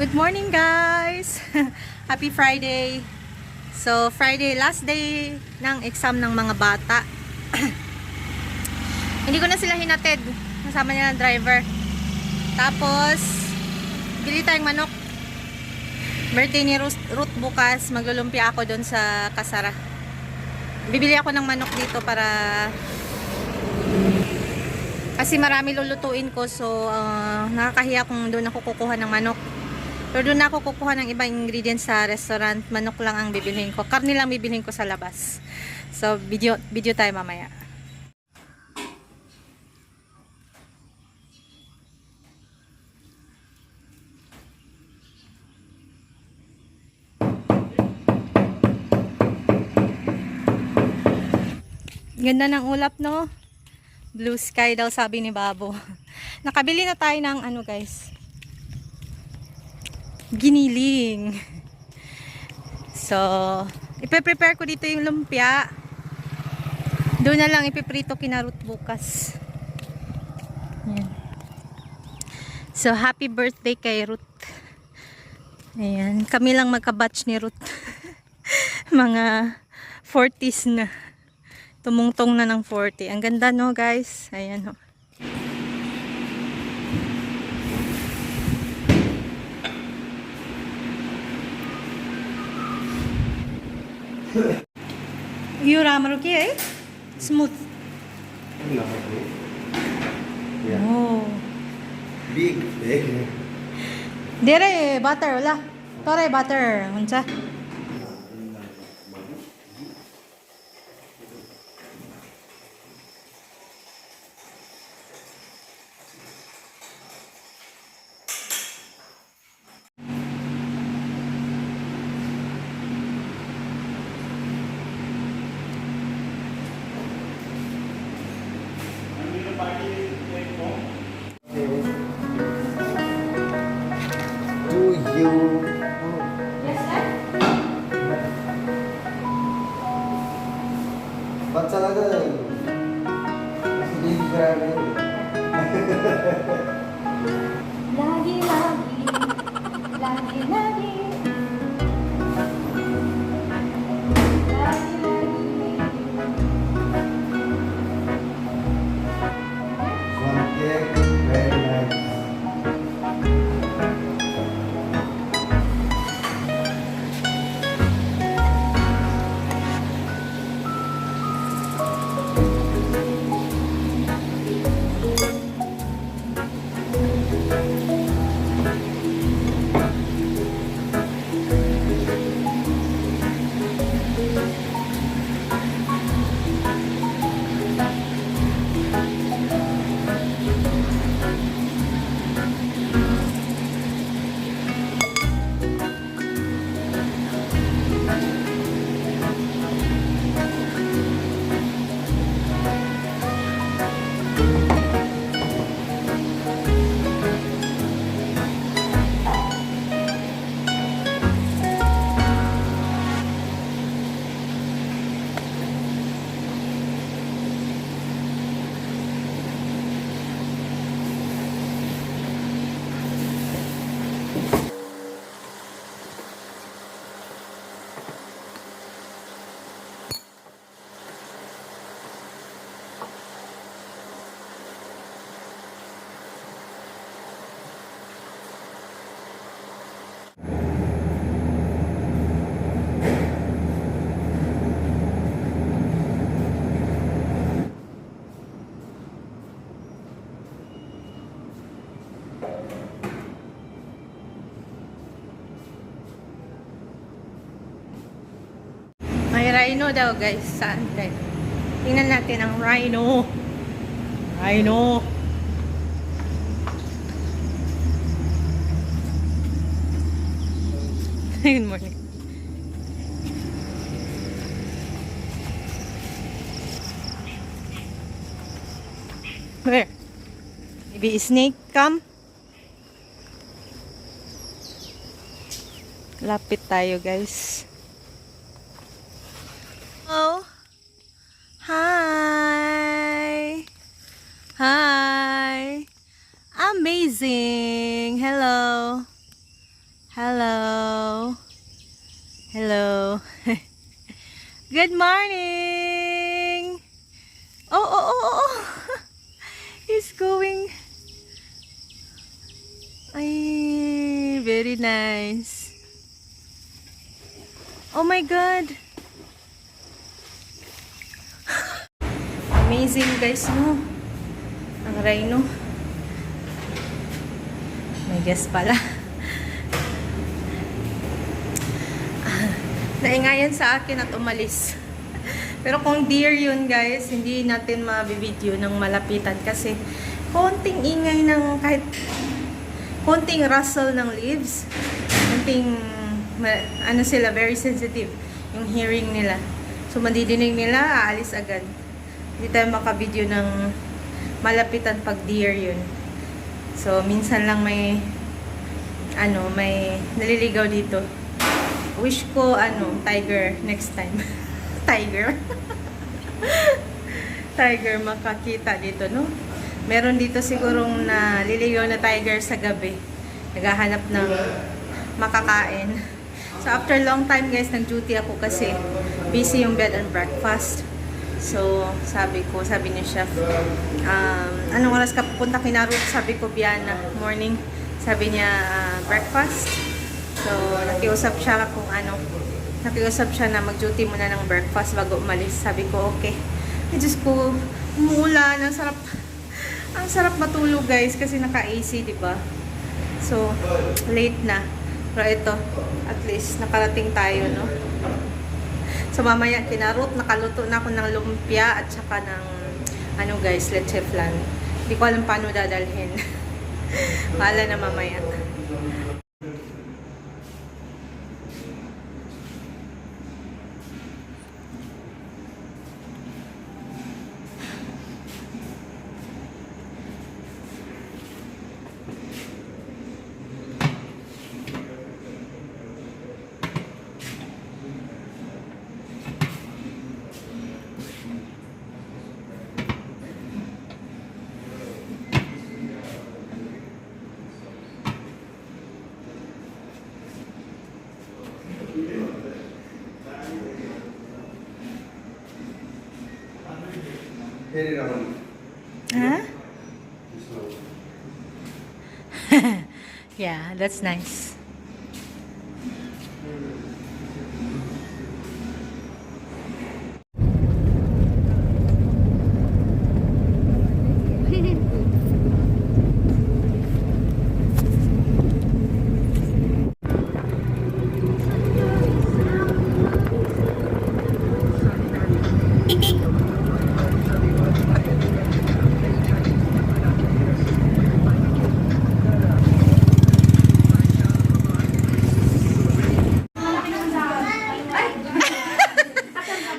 Good morning guys! Happy Friday! So Friday, last day ng exam ng mga bata. Hindi ko na sila hinatid. Nasama niya ng driver. Tapos bili tayong manok. Birthday ni Ruth bukas. Maglulumpia ako doon sa Kasara. Bibili ako ng manok dito para kasi marami lulutuin ko. So nakakahiya kung doon ako kukuha ng manok. Pero doon ako kukuha ng ibang ingredients sa restaurant. Manok lang ang bibilhin ko. Karne lang bibilhin ko sa labas. So, video tayo mamaya. Ganda ng ulap, no? Blue sky daw, sabi ni Babo. Nakabili na tayo ng ano, guys. Giniling. So, ipe-prepare ko dito yung lumpia. Doon na lang ipiprito kina Ruth bukas. Ayan. So, happy birthday kay Ruth. Ayan. Kami lang magka-batch ni Ruth. Mga 40s na. Tumungtong na ng 40. Ang ganda, no, guys? Ayan, no. You ramar okay, eh? Smooth. Yeah. Oh. Big. Dere butter wala. Tore butter. Unsa? Ba't talaga eh? Kasi hindi grabe yun. Lagi, lagi, lagi, lagi, lagi, lagi. One cake, very nice. May rhino daw, guys. Saan guys? Tingnan natin ang rhino. Rhino. Good morning. Where? Maybe a snake come? Lapit tayo, guys. Oh. Hi. Hi. Amazing. Hello. Good morning! Oh. He's going. Ay, very nice. Oh my God! Amazing guys, no? Ang rhino. May guess pala. Naingayan sa akin at umalis. Pero kung deer yun guys, hindi natin mabibideo ng malapitan kasi konting ingay ng kahit konting rustle ng leaves, konting ano sila, very sensitive yung hearing nila. So madidinig nila, aalis agad. Hindi tayo makabideo ng malapitan pag deer yun. So minsan lang may naliligaw dito. Wish ko tiger next time. Tiger. Tiger makakita dito, no? Meron dito sigurong naliligaw na tiger sa gabi. Naghahanap ng makakain. So after long time guys, nag-duty ako kasi busy yung bed and breakfast. So sabi ni chef, anong oras ka pupunta kina Ruth? Sabi ko, Biana, morning. Sabi niya, breakfast. So nakiusap siya na mag-duty muna ng breakfast bago umalis. Sabi ko, okay. Diyos ko, umuulan. Ang sarap matulog guys kasi naka-AC, diba? So, late na. Pero ito, at least nakarating tayo, no? So, mamaya kinarot, nakaluto na ako ng lumpia at saka ng, guys, leche flan. Hindi ko alam paano dadalhin. Bahala na mamaya. Hit it on. Huh? Yeah, that's nice.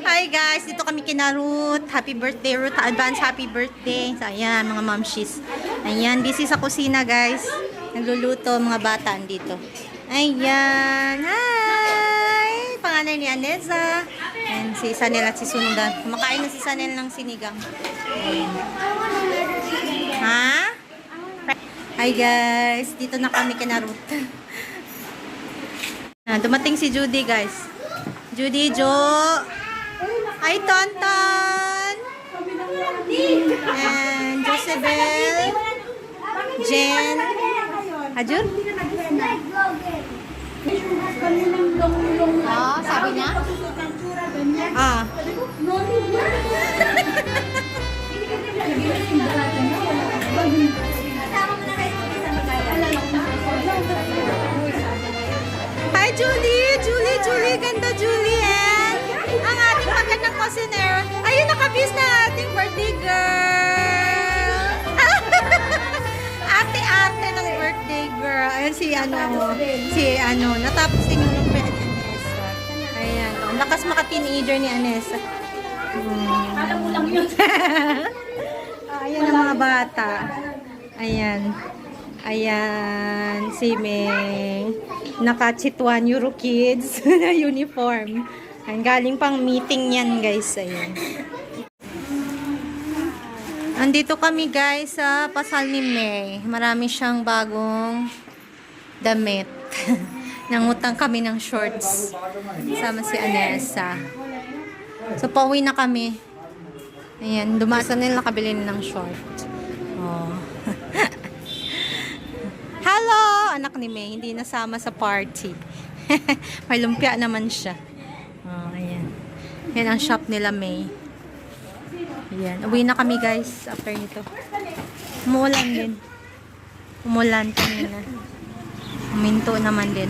Hi guys, dito kami kina Ruth. Happy birthday Ruth, advance happy birthday. So ayan mga momshies. Ayan, busy sa kusina guys. Nagluluto mga bata dito. Ayan, hi! Panganay ni Aneza. And si Sanel at si Sundan. Kumakain na si Sanel ng sinigang. Ayan. Ha? Hi guys, dito na kami kina Ruth. Dumating si Judy guys. Judy, Jo. Hi, Tonton! And Josebel, Jen, Ajun? Oh, sabi niya? Ah. Hi, Julie, ganda Julie, and ang ating magandang kusinero. Ayun, nakabis na ating birthday girl. Ate-ate ng birthday girl. Ayun natapos din yung lumpia ni Anessa. Ayan, ang lakas maka-teenager ni Anessa. Kala mo lang yun. Ayan ang mga bata. Ayan, si Meng. Naka-chituan Euro Kids na uniform. Ang galing pang meeting yan, guys. Ayan. Andito kami, guys, sa pasal ni May. Marami siyang bagong damit. Nangutang kami ng shorts. Sama si Anessa. So, pauwi na kami. Ayan, dumasa nila nakabili ng short. Oh. Hello! Anak ni May, hindi nasama sa party. May lumpia naman siya. Oh, ayan. Yan ang shop nila, May. Ayan. Uwi na kami, guys, after nito. Umuulan din. Umulan kanina. Uminto naman din.